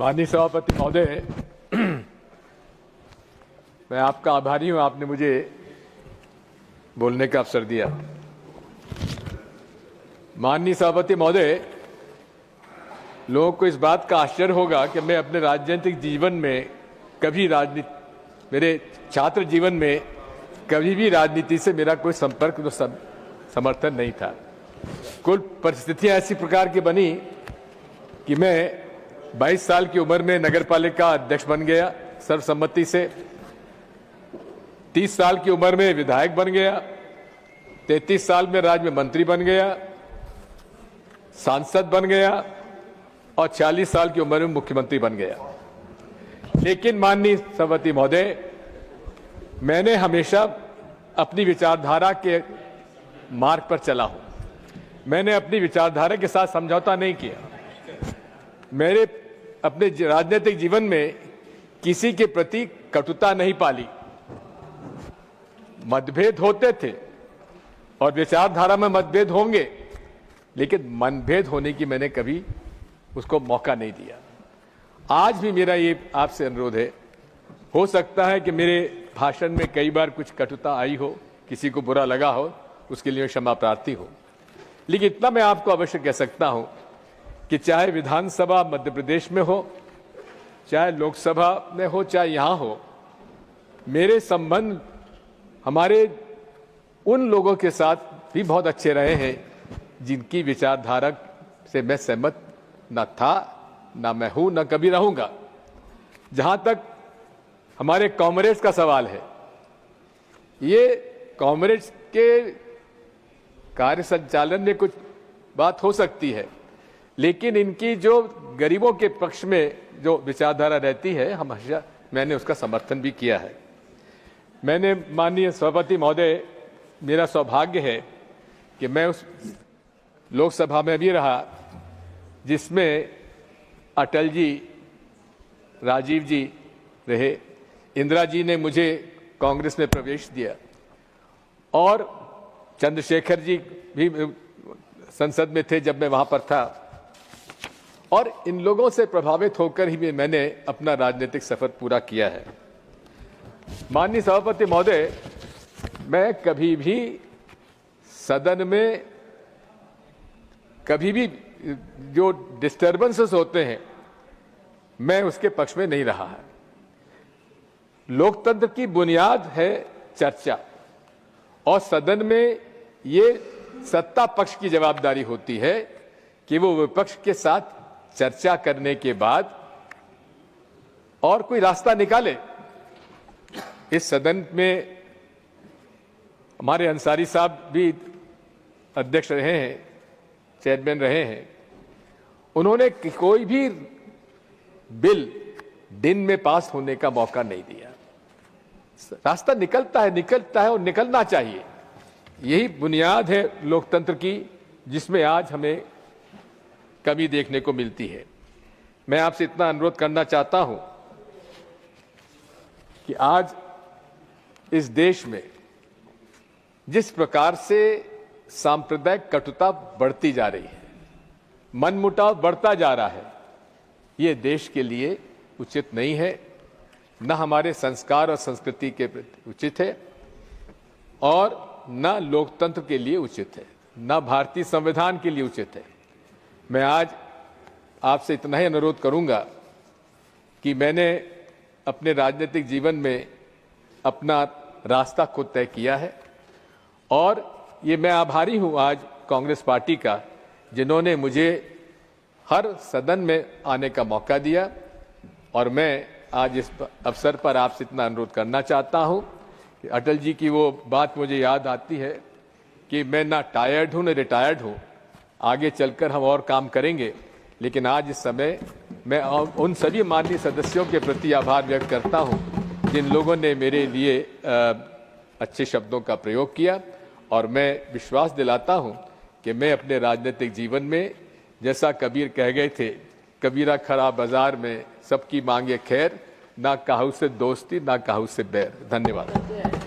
माननीय सभापति महोदय, मैं आपका आभारी हूं, आपने मुझे बोलने का अवसर दिया। माननीय सभापति महोदय, लोगों को इस बात का आश्चर्य होगा कि मैं अपने राजनीतिक जीवन में कभी मेरे छात्र जीवन में कभी भी राजनीति से मेरा कोई संपर्क समर्थन नहीं था। कुल परिस्थितियां ऐसी प्रकार की बनी कि मैं 22 साल की उम्र में नगरपालिका अध्यक्ष बन गया सर्वसम्मति से, 30 साल की उम्र में विधायक बन गया, 33 साल में राज्य में मंत्री बन गया, सांसद बन गया और 40 साल की उम्र में मुख्यमंत्री बन गया। लेकिन माननीय सभापति महोदय, मैंने हमेशा अपनी विचारधारा के मार्ग पर चला हूं। मैंने अपनी विचारधारा के साथ समझौता नहीं किया। मेरे अपने राजनीतिक जीवन में किसी के प्रति कटुता नहीं पाली। मतभेद होते थे और विचारधारा में मतभेद होंगे, लेकिन मनभेद होने की मैंने कभी उसको मौका नहीं दिया। आज भी मेरा ये आपसे अनुरोध है, हो सकता है कि मेरे भाषण में कई बार कुछ कटुता आई हो, किसी को बुरा लगा हो, उसके लिए क्षमा प्रार्थी हो, लेकिन इतना मैं आपको अवश्य कह सकता हूं कि चाहे विधानसभा मध्य प्रदेश में हो, चाहे लोकसभा में हो, चाहे यहां हो, मेरे संबंध हमारे उन लोगों के साथ भी बहुत अच्छे रहे हैं जिनकी विचारधारा से मैं सहमत न था, न मैं हूं, न कभी रहूंगा। जहां तक हमारे कॉमरेड्स का सवाल है, ये कॉमरेड्स के कार्य संचालन में कुछ बात हो सकती है, लेकिन इनकी जो गरीबों के पक्ष में जो विचारधारा रहती है, हमेशा मैंने उसका समर्थन भी किया है। मैंने माननीय सभापति महोदय, मेरा सौभाग्य है कि मैं उस लोकसभा में भी रहा जिसमें अटल जी, राजीव जी रहे, इंदिरा जी ने मुझे कांग्रेस में प्रवेश दिया और चंद्रशेखर जी भी संसद में थे जब मैं वहां पर था, और इन लोगों से प्रभावित होकर ही मैंने अपना राजनीतिक सफर पूरा किया है। माननीय सभापति महोदय, मैं कभी भी सदन में कभी भी जो डिस्टर्बेंसेस होते हैं, मैं उसके पक्ष में नहीं रहा है। लोकतंत्र की बुनियाद है चर्चा, और सदन में ये सत्ता पक्ष की जवाबदारी होती है कि वो विपक्ष के साथ चर्चा करने के बाद और कोई रास्ता निकाले। इस सदन में हमारे अंसारी साहब भी अध्यक्ष रहे हैं, चेयरमैन रहे हैं। उन्होंने कोई भी बिल दिन में पास होने का मौका नहीं दिया। रास्ता निकलता है और निकलना चाहिए। यही बुनियाद है लोकतंत्र की, जिसमें आज हमें कमी देखने को मिलती है। मैं आपसे इतना अनुरोध करना चाहता हूं कि आज इस देश में जिस प्रकार से सांप्रदायिक कटुता बढ़ती जा रही है, मनमुटाव बढ़ता जा रहा है, ये देश के लिए उचित नहीं है, न हमारे संस्कार और संस्कृति के प्रति उचित है, और न लोकतंत्र के लिए उचित है, न भारतीय संविधान के लिए उचित है। मैं आज आपसे इतना ही अनुरोध करूंगा कि मैंने अपने राजनीतिक जीवन में अपना रास्ता खुद तय किया है, और ये मैं आभारी हूं आज कांग्रेस पार्टी का, जिन्होंने मुझे हर सदन में आने का मौका दिया। और मैं आज इस अवसर पर आपसे इतना अनुरोध करना चाहता हूं कि अटल जी की वो बात मुझे याद आती है कि मैं ना टायर्ड हूं, ना रिटायर्ड हूं, आगे चलकर हम और काम करेंगे। लेकिन आज इस समय मैं उन सभी माननीय सदस्यों के प्रति आभार व्यक्त करता हूं जिन लोगों ने मेरे लिए अच्छे शब्दों का प्रयोग किया, और मैं विश्वास दिलाता हूं कि मैं अपने राजनीतिक जीवन में, जैसा कबीर कह गए थे, कबीरा खरा बाजार में सबकी मांगे खैर, ना काहू से दोस्ती ना काहू से बैर। धन्यवाद।